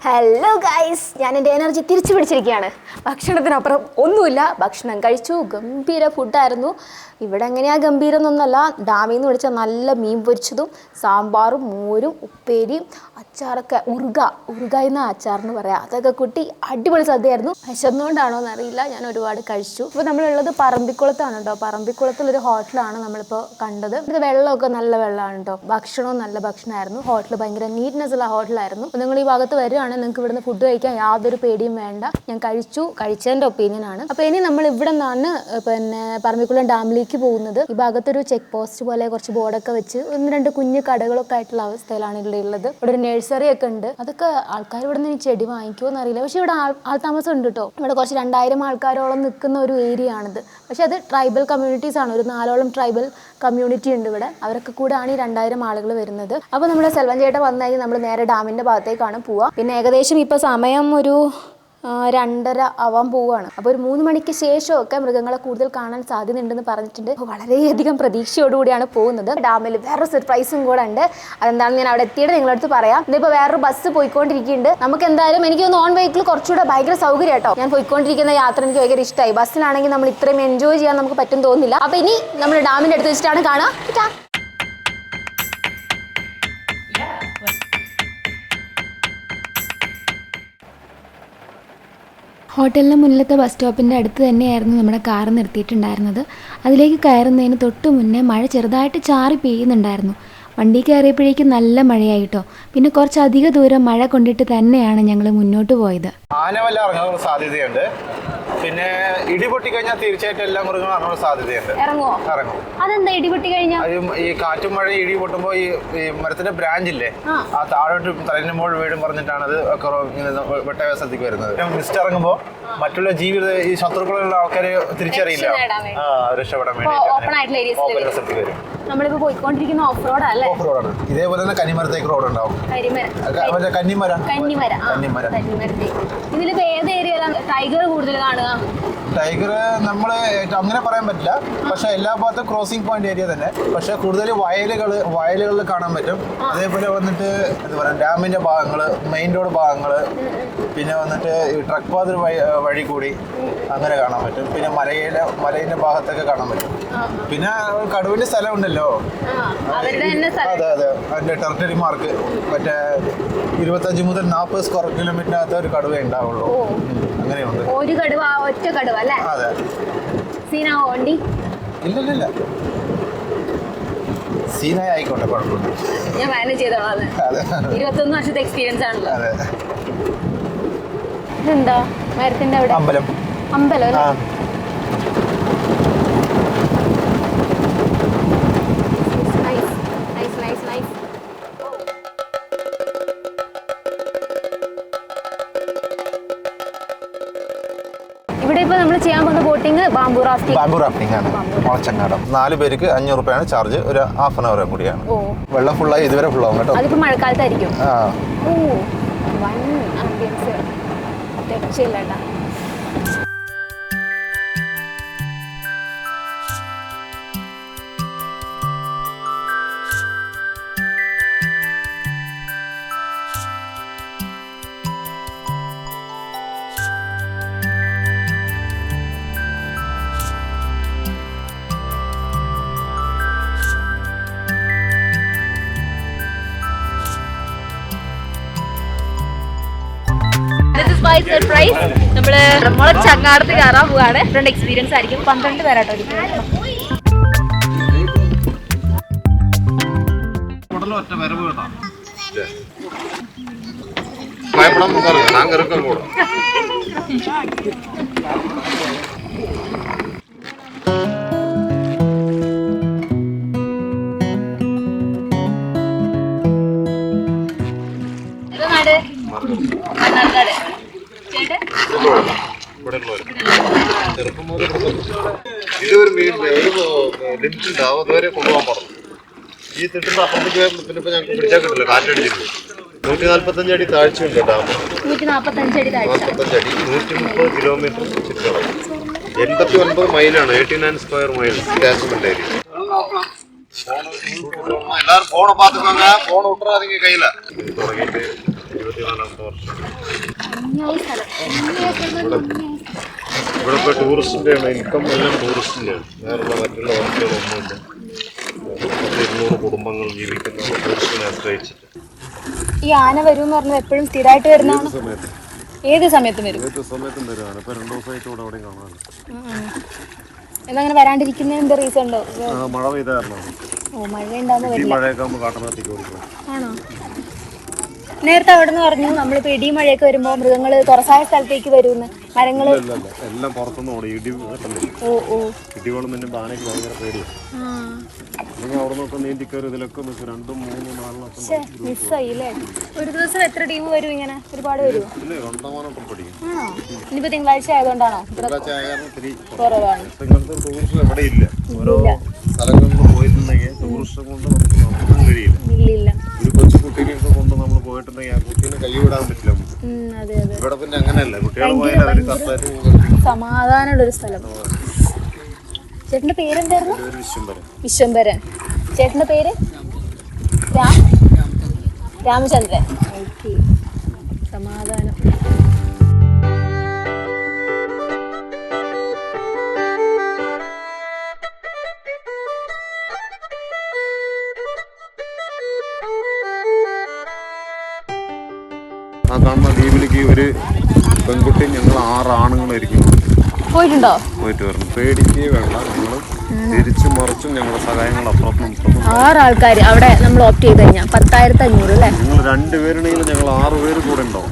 ഹലോ ഗൈസ്, ഞാൻ എൻ്റെ എനർജി തിരിച്ചു പിടിച്ചിരിക്കുകയാണ്. ഭക്ഷണത്തിനപ്പുറം ഒന്നുമില്ല. ഭക്ഷണം കഴിച്ചു. ഗംഭീര ഫുഡായിരുന്നു. ഇവിടെ എങ്ങനെയാ ഗംഭീരം എന്നൊന്നല്ല. ഡാമിൽ നിന്ന് പിടിച്ച നല്ല മീൻ പൊരിച്ചതും സാമ്പാറും മോരും ഉപ്പേരിയും അച്ചാറൊക്കെ ഉറുക എന്ന അച്ചാറെന്ന് പറയാം. അതൊക്കെ കൂട്ടി അടിപൊളി സദ്യയായിരുന്നു. വിശന്നുകൊണ്ടാണോ എന്നറിയില്ല, ഞാൻ ഒരുപാട് കഴിച്ചു. ഇപ്പോൾ നമ്മളുള്ളത് പറമ്പിക്കുളത്താണ് കേട്ടോ. പറമ്പിക്കുളത്തിലൊരു ഹോട്ടലാണ് നമ്മളിപ്പോൾ കണ്ടത്. ഇത് വെള്ളമൊക്കെ നല്ല വെള്ളമാണ് കേട്ടോ. ഭക്ഷണവും നല്ല ഭക്ഷണമായിരുന്നു. ഹോട്ടൽ ഭയങ്കര നീറ്റ്നെസ് ഉള്ള ഹോട്ടലായിരുന്നു. അപ്പോൾ നിങ്ങൾ ഈ ഭാഗത്ത് വരികയാണെങ്കിൽ നിങ്ങൾക്ക് ഇവിടുന്ന് ഫുഡ് കഴിക്കാൻ യാതൊരു പേടിയും വേണ്ട. ഞാൻ കഴിച്ചതിൻ്റെ ഒപ്പീനിയനാണ്. അപ്പോൾ ഇനി നമ്മൾ ഇവിടെ നിന്നാണ് പിന്നെ പറമ്പിക്കുളം ഡാമിലേക്ക് പോകുന്നത്. ഈ ഭാഗത്തൊരു ചെക്ക് പോസ്റ്റ് പോലെ കുറച്ച് ബോർഡൊക്കെ വെച്ച് 1-2 കുഞ്ഞു കടകളൊക്കെ ആയിട്ടുള്ള അവസ്ഥയിലാണ് ഇവിടെ ഉള്ളത്. ഇവിടെ ഒരു നഴ്സറി ഒക്കെ ഉണ്ട്. അതൊക്കെ ആൾക്കാർ ഇവിടെ നിന്ന് ചെടി വാങ്ങിക്കുമോ എന്നറിയില്ല. പക്ഷെ ഇവിടെ ആൾ താമസം ഉണ്ട് കേട്ടോ. ഇവിടെ കുറച്ച് 2000 ആൾക്കാരോളം നിൽക്കുന്ന ഒരു ഏരിയ ആണിത്. പക്ഷെ അത് ട്രൈബൽ കമ്മ്യൂണിറ്റീസ് ആണ്. ഒരു 4ഓളം ട്രൈബൽ കമ്മ്യൂണിറ്റി ഉണ്ട് ഇവിടെ. അവരൊക്കെ കൂടെയാണ് ഈ 2000 ആളുകൾ വരുന്നത്. അപ്പോൾ നമ്മുടെ സെൽവൻ ചേട്ടൻ വന്നു കഴിഞ്ഞാൽ നമ്മൾ നേരെ ഡാമിൻ്റെ ഭാഗത്തേക്കാണ് പോവുക. പിന്നെ ഏകദേശം ഇപ്പോൾ സമയം ഒരു 2:30 ആവാൻ പോവുകയാണ്. അപ്പോൾ ഒരു 3 മണിക്ക് ശേഷമൊക്കെ മൃഗങ്ങളെ കൂടുതൽ കാണാൻ സാധ്യതയുണ്ടെന്ന് പറഞ്ഞിട്ടുണ്ട്. അപ്പോൾ വളരെയധികം പ്രതീക്ഷയോടുകൂടിയാണ് പോകുന്നത്. ഡാമിൽ വേറൊരു സർപ്രൈസും കൂടെ ഉണ്ട്. അതെന്താണെന്ന് ഞാൻ അവിടെ എത്തിയിട്ട് നിങ്ങളടുത്ത് പറയാം. ഇതിപ്പോൾ വേറൊരു ബസ് പോയിക്കൊണ്ടിരിക്കുന്നുണ്ട്. നമുക്ക് എന്തായാലും എനിക്ക് നോൺ വെഹിക്കിൾ കുറച്ചുകൂടെ ഭയങ്കര സൗകര്യം കേട്ടോ. ഞാൻ പോയിക്കൊണ്ടിരിക്കുന്ന യാത്ര എനിക്ക് ഭയങ്കര ഇഷ്ടമായി. ബസ്സിലാണെങ്കിൽ നമ്മൾ ഇത്രയും എൻജോയ് ചെയ്യാൻ നമുക്ക് പറ്റും തോന്നുന്നില്ല. അപ്പോൾ ഇനി നമ്മൾ ഡാമിൻ്റെ അടുത്ത് വെച്ചിട്ടാണ് കാണുക. ഹോട്ടലിന് മുന്നിലത്തെ ബസ് സ്റ്റോപ്പിൻ്റെ അടുത്ത് തന്നെയായിരുന്നു നമ്മുടെ കാർ നിർത്തിയിട്ടുണ്ടായിരുന്നത്. അതിലേക്ക് കയറുന്നതിന് തൊട്ട് മുന്നേ മഴ ചെറുതായിട്ട് ചാറി പെയ്യുന്നുണ്ടായിരുന്നു. വണ്ടി കയറിയപ്പോഴേക്കും നല്ല മഴയായിട്ടോ. പിന്നെ കുറച്ചധിക ദൂരം മഴ കൊണ്ടിട്ട് തന്നെയാണ് ഞങ്ങൾ മുന്നോട്ട് പോയത്. ആനവല്ല ഇറങ്ങാനുള്ള സാധ്യതയുണ്ട്. പിന്നെ ഇടി പൊട്ടി കഴിഞ്ഞാൽ തീർച്ചയായിട്ടും എല്ലാ മൃഗങ്ങളും ഇറങ്ങാനുള്ള സാധ്യതയുണ്ട്. ഇറങ്ങും. അതെന്താ ഇടി പൊട്ടി കഴിഞ്ഞാൽ? ഈ കാറ്റും മഴ ഇടി പൊട്ടുമ്പോ ഈ മരത്തിന്റെ ബ്രാഞ്ച് ഇല്ലേ, ആ താഴോട്ട് തലന്റെ മുകളിൽ വീടും പറഞ്ഞിട്ടാണ് അത് വെട്ടവ്യാസത്തേക്ക് വരുന്നത്. മിസ്റ്റ് ഇറങ്ങുമ്പോ മറ്റുള്ള ജീവിത ഈ ശത്രുക്കളുള്ള ആൾക്കാരെ തിരിച്ചറിയില്ല. രക്ഷപ്പെടാൻ വേണ്ടി വരും. നമ്മളിപ്പോ പോയിക്കൊണ്ടിരിക്കുന്ന ഓഫ് റോഡ് അല്ലേ? ഓഫ് റോഡാണ്. ഇതേപോലെ തന്നെ കന്നിമരത്തേക്ക് റോഡ് ഉണ്ടാവും. കന്നിമര. ഇതിലിപ്പോ ഏത് ഏരിയയിലാണ് ടൈഗർ കൂടുതൽ കാണുക? ടൈഗർ നമ്മള് അങ്ങനെ പറയാൻ പറ്റില്ല. പക്ഷെ എല്ലാ ഭാഗത്തും ക്രോസിംഗ് പോയിന്റ് ഏരിയ തന്നെ. പക്ഷെ കൂടുതൽ വയലുകളിൽ കാണാൻ പറ്റും. അതേപോലെ വന്നിട്ട് എന്താ പറയുക, ഡാമിന്റെ ഭാഗങ്ങള്, മെയിൻ റോഡ് ഭാഗങ്ങള്, പിന്നെ വന്നിട്ട് ഈ ട്രക്ക് പാത വഴി കൂടി അങ്ങനെ കാണാൻ പറ്റും. പിന്നെ മലയിന്റെ ഭാഗത്തൊക്കെ കാണാൻ പറ്റും. പിന്നെ കടുവിന്റെ സ്ഥലം ഉണ്ടല്ലോ. അതെ അതിന്റെ ടെറിട്ടറി മാർക്ക് മറ്റേ 25 മുതൽ 40 സ്ക്വയർ കിലോമീറ്ററിനകത്ത് ഒരു കടുവ ഉണ്ടാവുള്ളൂ. അങ്ങനെയുണ്ട്. ഒരു കടുവ, ഒറ്റ കടുവ അല്ലേ? അതെ. സീനാവോ വണ്ടി? ഇല്ല സീനായി ആയിക്കോട്ടെ, കുഴപ്പമില്ല. ഞാൻ മാനേജ് ചെയ്തോളാം. 21 വർഷത്തെ എക്സ്പീരിയൻസ് ആണല്ലോ. അതെ. ഇതെന്താ മരത്തിന്റെ അവിടെ? അമ്പലം അല്ലേ? ഇവിടെ ഇപ്പൊ നമ്മൾ ചെയ്യാൻ പോകുന്ന boating bamboo rafting. Bamboo rafting ആണ്. മുളച്ചങ്ങാടം 4 പേർക്ക് 500 രൂപയാണ് ചാർജ്. ഒരു ഹാഫ് അവർ കൂടിയാണ്. വെള്ളം ഫുള്ളായി ഇതുവരെ ഫുള്ളാവും കേട്ടോ. അതിപ്പോ മഴക്കാലത്തായിരിക്കും. ആ വൺ ആംബിയൻസ് രക്ഷയില്ല. സർപ്രൈസ്, നമ്മള് മുളച്ചങ്ങാടത്ത് കയറാൻ പോവാണ്. ഡിഫറെന്റ് എക്സ്പീരിയൻസ് ആയിരിക്കും. 12 പേരാട്ടോ ഇതൊരു ലിമിറ്റ് ഉണ്ടാവും. അതുവരെ കൊണ്ടുപോകാൻ പറഞ്ഞു. ഈ തിട്ടിന്റെ അപ്പുറത്തേക്ക് പിന്നെ ഇപ്പൊ ഞങ്ങൾക്ക് പിടിച്ചാൽ കിട്ടില്ല. കാറ്റടിച്ചിട്ട് 145 അടി താഴ്ചയുണ്ട് ഡാം. 145 അടി താഴ്ച. 130 കിലോമീറ്റർ ചുറ്റളവ്. 89 മൈലാണ്. 89 സ്ക്വയർ മൈൽ കാച്ച്മെന്റ് ഏരിയ. എല്ലാരും ഫോണ് പാത്തുക്കോங்க. ഫോൺ വിട്ടാതെങ്കിൽ കയ്യില. തുടങ്ങിയിട്ട് 24ാമത്തെ വർഷം. ഇവിടെ ഇപ്പോൾ ടൂറിസ്റ്റിൻ്റെ ആണ്. ഇൻകം എല്ലാം ടൂറിസ്റ്റിൻ്റെ ആണ്. വേറുള്ള മറ്റുള്ള വർക്കുകളൊന്നുമില്ല. 200 കുടുംബങ്ങൾ ജീവിക്കുന്ന ടൂറിസ്റ്റിനെ ആശ്രയിച്ചിട്ട്. ഈ ആന വരും എന്ന് പറഞ്ഞത് എപ്പോഴും സ്ഥിരമായിട്ട് വരുന്നതാണ്. ഏത് സമയത്തും വരും. ഏത് സമയത്തും വരുവാണ്. ഇപ്പൊ 2 ദിവസമായിട്ട് ഇവിടെ അവിടെ കാണാൻ. എന്നങ്ങനെ വരാണ്ടിരിക്കുന്നതിന് എന്താ റീസൺ ഉണ്ടോ? മഴ പെയ്ത കാരണമാണ്. മഴ ഉണ്ടാകുന്ന വരില്ല. മഴയൊക്കെ ആകുമ്പോൾ കാട്ടനകത്തേക്ക് ഓടിക്കും. ആണോ? നേരത്തെ അവിടെ നിന്ന് പറഞ്ഞു നമ്മളിപ്പോ ഇടി മഴയൊക്കെ വരുമ്പോ മൃഗങ്ങള് തുറസായ സ്ഥലത്തേക്ക് വരുമെന്ന്. മരങ്ങള് എല്ലാം പുറത്തുനിന്ന് ഓടി. ഇടിവെള്ളം പിന്നെ ആനയ്ക്ക് ഭയങ്കര പേടിയാണ്. നിങ്ങൾ അവിടെ നിന്നൊക്കെ നീന്തി കയറി ഇതിലൊക്കെ 2, 3, 4 മിസ്സായില്ലേ? ഒരു ദിവസം എത്ര ടീം വരും ഇങ്ങനെ? ഒരുപാട് വരും. പഠിക്കും. ആണോ? ഇനിയിപ്പോ തിങ്കളാഴ്ച ആയതുകൊണ്ടാണോ കുറവാണ്? ടൂറിസ്റ്റ് എവിടെ ഇല്ല. ഓരോ സ്ഥലങ്ങളിൽ പോയിട്ടുണ്ടെങ്കിൽ ടൂറിസ്റ്റ് കൊണ്ട് നമുക്ക് നടത്താൻ കഴിയില്ല. ഇല്ല. ഒരു കൊച്ചു കുട്ടീനെയൊക്കെ കൊണ്ട് നമ്മൾ പോയിട്ടുണ്ടെങ്കിൽ ആ കുട്ടീനെ കൈ വിടാൻ പറ്റില്ല. ഇവിടെ പിന്നെ അങ്ങനെയല്ല. കുട്ടികൾ പോയാൽ അവര് കറക്റ്റായിട്ട് സമാധാനമുള്ള ഒരു സ്ഥലം. ചേട്ടന്റെ പേരെന്തായിരുന്നു? വിശ്വംഭരൻ. ചേട്ടന്റെ പേര്? രാമചന്ദ്രൻ. ഓക്കെ. സമാധാനം. ആ കാണുന്ന ദ്വീപിലേക്ക് ഒരു പെൺകുട്ടി ഞങ്ങൾ 6 ആണുങ്ങളായിരിക്കും പോയിട്ടുണ്ടോ? പോയിട്ട് വരണം. പേടിക്കേ വേണ്ട. ഞങ്ങൾ തിരിച്ചും മറിച്ചും ഞങ്ങളുടെ സഹായങ്ങൾ അപ്പുറത്തും 6 ആൾക്കാർ അവിടെ നമ്മൾ ഓപ്റ്റ് ചെയ്ത് കഴിഞ്ഞാൽ 10,500 അല്ലേ? ഞങ്ങൾ 2 പേരുണ്ടെങ്കിൽ ഞങ്ങൾ 6 പേര് കൂടെ ഉണ്ടാവും.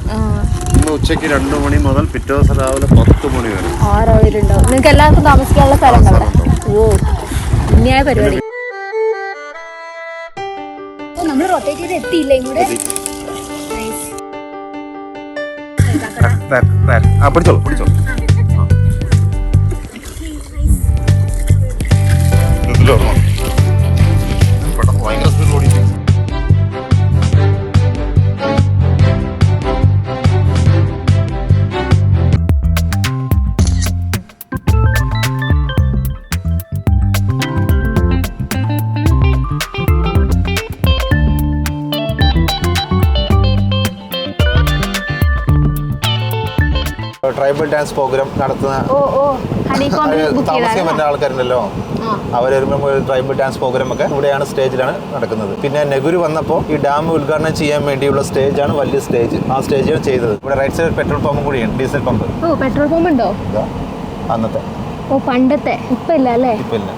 ഇന്ന് ഉച്ചയ്ക്ക് 2 മണി മുതൽ പിറ്റേ ദിവസം രാവിലെ 10 മണി വരെ 6 പേരുണ്ടാവും. നിങ്ങൾക്ക് എല്ലാവർക്കും താമസിക്കാനുള്ള സ്ഥലം ഉണ്ടാവും. ഓ, ഇനിയായ പരിപാടി. നമ്മൾ റൊട്ടേറ്റ് ചെയ്ത് എത്തിയില്ലേ ഇങ്ങോട്ട്? പിടിച്ചോളൂ പിടിച്ചോളൂ. പെട്ടെന്ന് ഭയങ്കര സ്പീഡിൽ ഓടി. ട്രൈബൽ ഡാൻസ് പ്രോഗ്രാം നടത്തുന്ന താമസിക്കാൻ പറ്റുന്ന ആൾക്കാരുണ്ടല്ലോ. അവർ വരുമ്പോൾ ട്രൈബൽ ഡാൻസ് പ്രോഗ്രാം ഒക്കെ ഇവിടെയാണ്, സ്റ്റേജിലാണ് നടക്കുന്നത്. പിന്നെ നെഗുരു വന്നപ്പോൾ ഈ ഡാം ഉദ്ഘാടനം ചെയ്യാൻ വേണ്ടിയുള്ള സ്റ്റേജാണ്, വലിയ സ്റ്റേജ്. ആ സ്റ്റേജാണ് ചെയ്തത്. ഇവിടെ റൈറ്റ് സൈഡ് പെട്രോൾ പമ്പും കൂടിയാണ്, ഡീസൽ പമ്പ്. ഓ, പെട്രോൾ പമ്പ് ഉണ്ടോ? അന്നത്തെ. ഓ, പണ്ടത്തെ. ഇപ്പൊ ഇല്ല അല്ലേ? ഇപ്പൊ ഇല്ല.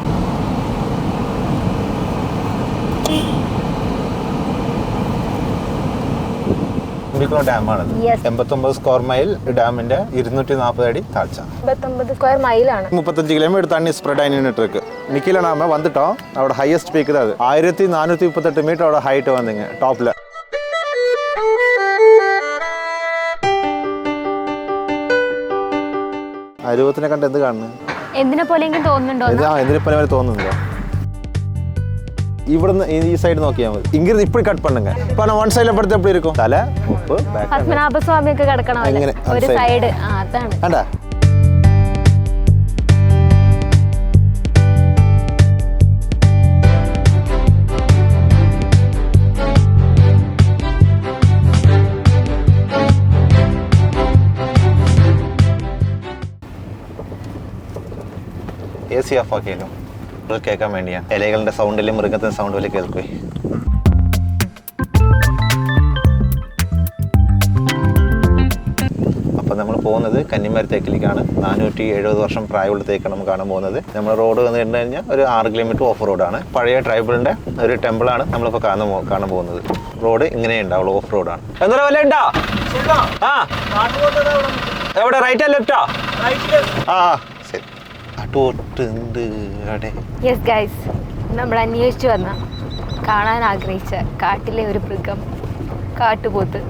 ഡാമാണ്. 89 സ്ക്വയർ മൈൽ ഡാമിന്റെ 240 അടി താഴ്ച. 89 സ്ക്വയർ മൈലാണ്. 35 കിലോമീറ്റർ தண்ணி ஸ்ப்ரெட் ஆகி நின்றுட்டு இருக்கு. நிக்கில நாம வந்துட்டோம். அவரோட ஹையஸ்ட் பீக் தான் அது. 1438 மீட்டர் அவரோட ஹைட் வந்துங்க டாப்ல. രൂപത്തിനെ കണ്ട് എന്ത് കാണുന്നു? എന്തിനെ പോലെയെങ്കിലും തോന്നുന്നുണ്ടോ? എന്തിനെ പോലെ തോന്നുന്നില്ല. இവിടുന്ന് ഈ സൈഡ് നോക്കിയാൽ മതി. ഇങ്ങനെ இப்படி கட் பண்ணுங்க. இப்போ நான் ஒன் சைடுல படுத்து எப்படி இருக்கும்? தலை உப்பு பேக் പത്മനാഭ സ്വാമി ഒക്കെ കിടക്കണം ഒരു സൈഡ്. അതാണ്. കണ്ടാ? AC ഓഫ് ആക്കിയാലോ? കേൾക്കാൻ വേണ്ടിയാണ്. ഇലകളുടെ സൗണ്ടിൽ മൃഗത്തിന്റെ സൗണ്ട് പോലെ കേൾക്കുവേ. അപ്പം നമ്മൾ പോകുന്നത് കന്നിമര തേക്കിലേക്കാണ്. 470 വർഷം പ്രായമുള്ള തേക്കാണ് നമ്മൾ കാണാൻ പോകുന്നത്. നമ്മൾ റോഡ് വന്നു കഴിഞ്ഞു കഴിഞ്ഞാൽ ഒരു 6 കിലോമീറ്റർ ഓഫ് റോഡാണ്. പഴയ ട്രൈബലിന്റെ ഒരു ടെമ്പിളാണ് നമ്മളിപ്പോൾ കാണാൻ പോകുന്നത്. റോഡ് ഇങ്ങനെ ഉണ്ടാവുള്ളൂ, ഓഫ് റോഡാണ്. എന്താ വല്ല ഉണ്ടോ? എവിടെ, റൈറ്റാ ലെഫ്റ്റാ? ആ ശരി. യെസ് ഗൈസ്, നമ്മൾ അന്വേഷിച്ചു വന്ന കാണാൻ ആഗ്രഹിച്ച കാട്ടിലെ ഒരു മൃഗം, കാട്ടുപോത്ത്.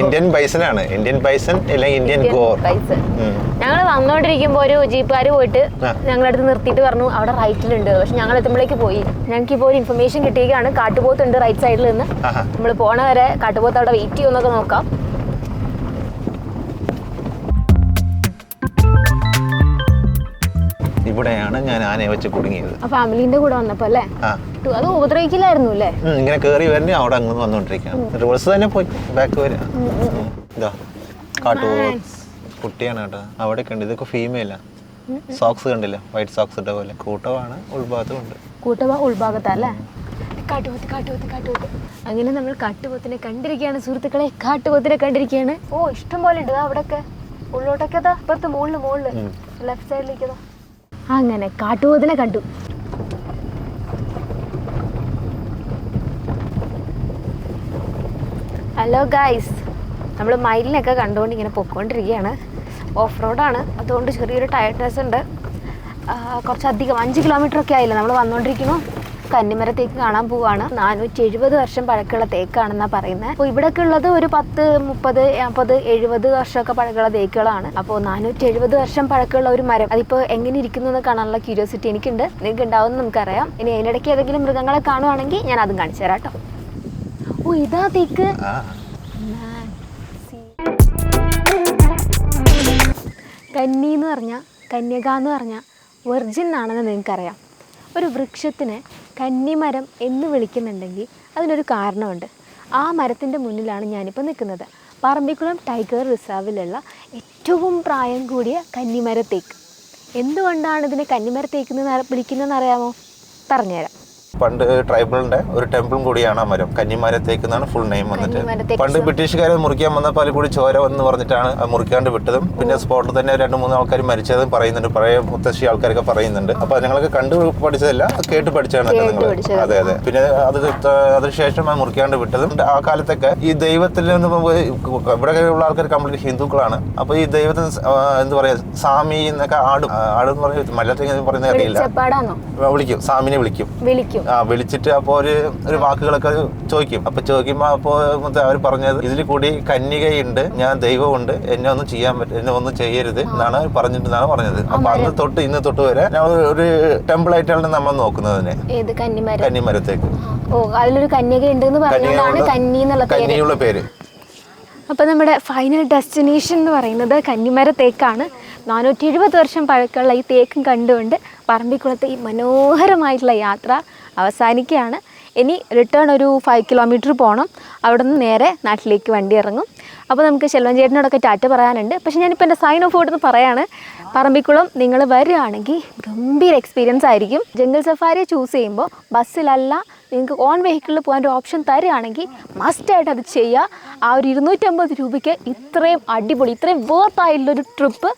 ഇന്ത്യൻ ബൈസനാണ്. ഇന്ത്യൻ ബൈസൺ അല്ലെങ്കിൽ ഇന്ത്യൻ ഗോർ. ഞങ്ങൾ വന്നോണ്ടിരിക്കുമ്പോ ഒരു ജീപ്പുകാർ പോയിട്ട് ഞങ്ങളുടെ അടുത്ത് നിർത്തിയിട്ട് പറഞ്ഞു അവിടെ റൈറ്റിലുണ്ട്. പക്ഷെ ഞങ്ങൾ എത്തുമ്പോഴേക്ക് പോയി. ഞങ്ങൾക്ക് ഇപ്പോൾ ഒരു ഇൻഫർമേഷൻ കിട്ടിയേക്കാണ് കാട്ടുപോത്തുണ്ട് റൈറ്റ് സൈഡിൽ നിന്ന്. നമ്മൾ പോണ വരെ കാട്ടുപോത്ത് അവിടെ വെയിറ്റ് ചെയ്യുമെന്നൊക്കെ നോക്കാം. ഇവിടെയാണ് ഞാൻ ആനയെ വെച്ച് കുടുങ്ങിയത്. ഫാമിലിന്റെ കൂടെ വന്നപ്പോ അല്ലേ? അത് ഉപദ്രവിക്കില്ലായിരുന്നു അല്ലേ? ഇങ്ങനെ കേറി വരുന്ന അവിടെ അങ്ങ് വന്നോണ്ടിരിക്കണം. റിവേഴ്സ് തന്നെ പോയി ബാക്ക് വരിക. ഇതാ കാട്ടു കുട്ടിയാണ് കേട്ടോ. അവിടെ കണ്ട് ഇതൊക്കെ ഫീമെയിലാ. സോക്സ് കണ്ടില്ല, വൈറ്റ് സോക്സ് ഇട്ട പോലെ. കൂട്ടമാണ് ഉൾഭാഗത്തുണ്ട്. കൂട്ടവ ഉൾഭാഗത്തല്ലേ? കാട്ടുപോത്ത് കാട്ടുപോത്ത് കാട്ടുപോത്ത്. അങ്ങനെ നമ്മൾ കാട്ടുപോത്തിനെ കണ്ടിരിക്കുകയാണ് സുഹൃത്തുക്കളെ. കാട്ടുപോത്തിനെ കണ്ടിരിക്കുകയാണ്. ഓ ഇഷ്ടം പോലെ ഉണ്ട് അവിടെയൊക്കെ. ഉള്ളോട്ടൊക്കെ ഇപ്പുറത്ത് മുകളില് ലെഫ്റ്റ് സൈഡിലേക്ക്. അങ്ങനെ കാട്ടുപോത്തിനെ കണ്ടു. ഹലോ ഗൈസ്, നമ്മൾ മയിലിനൊക്കെ കണ്ടുകൊണ്ട് ഇങ്ങനെ പൊയ്ക്കൊണ്ടിരിക്കുകയാണ്. ഓഫ് റോഡാണ്, അതുകൊണ്ട് ചെറിയൊരു ടയർഡ്നെസ് ഉണ്ട്. കുറച്ചധികം 5 കിലോമീറ്റർ ഒക്കെ ആയില്ല നമ്മൾ വന്നുകൊണ്ടിരിക്കുന്നു. കന്നിമര തേക്ക് കാണാൻ പോവാണ്. 470 വർഷം പഴക്കമുള്ള തേക്കാണെന്നാണ് പറയുന്നത്. അപ്പോൾ ഇവിടെയൊക്കെ ഉള്ളത് ഒരു 10, 30, 40, 70 വർഷമൊക്കെ പഴക്കമുള്ള തേക്കുകളാണ്. അപ്പോൾ 470 വർഷം പഴക്കമുള്ള ഒരു മരം അതിപ്പോൾ എങ്ങനെ ഇരിക്കുന്നു എന്ന് കാണാനുള്ള ക്യൂരിയോസിറ്റി എനിക്കുണ്ട്. നിങ്ങൾക്ക് ഉണ്ടാവുമെന്ന് നമുക്കറിയാം. ഇനി അതിനിടയ്ക്ക് ഏതെങ്കിലും മൃഗങ്ങളെ കാണുവാണെങ്കിൽ ഞാൻ അതും കാണിച്ചു തരാം കേട്ടോ. ഓ ഇതാ തേക്ക്. കന്നി എന്ന് പറഞ്ഞാൽ, കന്യക എന്ന് പറഞ്ഞാൽ വെർജിൻ ആണെന്ന് നിങ്ങൾക്കറിയാം. ഒരു വൃക്ഷത്തിന് കന്നിമരം എന്ന് വിളിക്കുന്നുണ്ടെങ്കിൽ അതിനൊരു കാരണമുണ്ട്. ആ മരത്തിൻ്റെ മുന്നിലാണ് ഞാനിപ്പോൾ നിൽക്കുന്നത്. പറമ്പിക്കുളം ടൈഗർ റിസർവിലുള്ള ഏറ്റവും പ്രായം കൂടിയ കന്നിമര തേക്ക്. എന്തുകൊണ്ടാണ് ഇതിനെ കന്നിമര തേക്ക് എന്ന് വിളിക്കുന്നതെന്ന് അറിയാമോ? പറഞ്ഞുതരാം. പണ്ട് ട്രൈബലിന്റെ ഒരു ടെമ്പിളും കൂടിയാണ് ആ മരം. കന്നിമര തേക്ക് എന്നാണ് ഫുൾ നെയിം വന്നിട്ട്. പണ്ട് ബ്രിട്ടീഷുകാരെ മുറിക്കാൻ വന്നപ്പോൾ അതിൽ കൂടി ചോര എന്ന് പറഞ്ഞിട്ടാണ് മുറിക്കാണ്ട് വിട്ടതും. പിന്നെ സ്പോട്ടിൽ തന്നെ 2-3 ആൾക്കാർ മരിച്ചതും പറയുന്നുണ്ട്. പഴയ മുത്തശ്ശി ആൾക്കാരൊക്കെ പറയുന്നുണ്ട്. അപ്പൊ ഞങ്ങൾക്ക് കണ്ടു പഠിച്ചതല്ല, കേട്ട് പഠിച്ചാണ് നിങ്ങൾ. അതെ അതെ. പിന്നെ അതിനുശേഷം ആ മുറിക്കാണ്ട് വിട്ടതും. ആ കാലത്തൊക്കെ ഈ ദൈവത്തിൽ നിന്ന് ഇവിടെ ഉള്ള ആൾക്കാർ കംപ്ലീറ്റ് ഹിന്ദുക്കളാണ്. അപ്പൊ ഈ ദൈവത്തിന് എന്താ പറയാ, സാമി എന്നൊക്കെ ആടെന്ന് പറഞ്ഞ മലയാളത്തിൽ പറയുന്നത് അറിയില്ല. വിളിക്കും, സാമിനെ വിളിക്കും. വിളിച്ചിട്ട് അപ്പോൾ ഒരു വാക്കുകളൊക്കെ ചോദിക്കും. അപ്പൊ ചോദിക്കുമ്പോ അപ്പോൾ അവർ പറഞ്ഞത് ഇതിൽ കൂടി കന്യകയുണ്ട്, ഞാൻ ദൈവമുണ്ട്, എന്നെ ഒന്നും ചെയ്യാൻ പറ്റും, എന്നെ ഒന്നും ചെയ്യരുത് എന്നാണ് പറഞ്ഞിട്ടാണ് പറഞ്ഞത്. അപ്പൊ അന്ന് തൊട്ട് ഇന്ന് തൊട്ട് വരെ ഞങ്ങൾ ഒരു ടെമ്പിൾ ആയിട്ടാണ് നമ്മൾ നോക്കുന്നതിനെ. കന്നിമരത്തേക്ക്. ഓ അതിലൊരു കന്യക ഉണ്ടെന്ന് പറഞ്ഞാണ് കന്നിയുള്ള പേര്. അപ്പോൾ നമ്മുടെ ഫൈനൽ ഡെസ്റ്റിനേഷൻ എന്ന് പറയുന്നത് കന്നിമര തേക്കാണ്. 470 വർഷം പഴക്കമുള്ള ഈ തേക്കും കണ്ടുകൊണ്ട് പറമ്പിക്കുളത്തെ ഈ മനോഹരമായിട്ടുള്ള യാത്ര അവസാനിക്കുകയാണ്. ഇനി റിട്ടേൺ ഒരു 5 കിലോമീറ്റർ പോകണം. അവിടെ നിന്ന് നേരെ നാട്ടിലേക്ക് വണ്ടി ഇറങ്ങും. അപ്പോൾ നമുക്ക് ശെൽവൻ ചേട്ടനോടൊക്കെ ടാറ്റ പറയാനുണ്ട്. പക്ഷേ ഞാനിപ്പോൾ എൻ്റെ സൈൻ ഓഫ് ഔട്ട് എന്ന് പറയാണ്. പറമ്പിക്കുളം നിങ്ങൾ വരികയാണെങ്കിൽ ഗംഭീര എക്സ്പീരിയൻസ് ആയിരിക്കും. ജംഗിൾ സഫാരി ചൂസ് ചെയ്യുമ്പോൾ ബസ്സിലല്ല, നിങ്ങൾക്ക് ഓൺ വെഹിക്കിളിൽ പോകാൻ ഒരു ഓപ്ഷൻ തരികയാണെങ്കിൽ മസ്റ്റായിട്ട് അത് ചെയ്യുക. ആ ഒരു 250 രൂപയ്ക്ക് ഇത്രയും അടിപൊളി, ഇത്രയും വേർത്തായിട്ടുള്ളൊരു ട്രിപ്പ്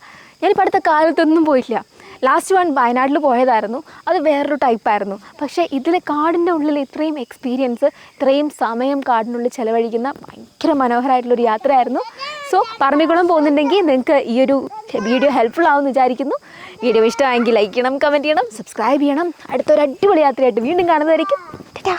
ഞാനിപ്പോൾ അടുത്ത കാലത്തൊന്നും പോയിട്ടില്ല. ലാസ്റ്റ് വൺ വയനാട്ടിൽ പോയതായിരുന്നു. അത് വേറൊരു ടൈപ്പായിരുന്നു. പക്ഷേ ഇതിൽ കാടിൻ്റെ ഉള്ളിൽ ഇത്രയും എക്സ്പീരിയൻസ്, ഇത്രയും സമയം കാടിനുള്ളിൽ ചിലവഴിക്കുന്ന ഭയങ്കര മനോഹരമായിട്ടുള്ളൊരു യാത്രയായിരുന്നു. സോ പറമ്പിക്കുളം പോകുന്നുണ്ടെങ്കിൽ നിങ്ങൾക്ക് ഈ ഒരു വീഡിയോ ഹെൽപ്ഫുൾ ആവുമെന്ന് വിചാരിക്കുന്നു. വീഡിയോ ഇഷ്ടമായെങ്കിൽ ലൈക്ക് ചെയ്യണം, കമൻറ്റ് ചെയ്യണം, സബ്സ്ക്രൈബ് ചെയ്യണം. അടുത്തൊരു അടിപൊളി യാത്രയായിട്ട് വീണ്ടും കാണുന്നതായിരിക്കും. ടാറ്റാ.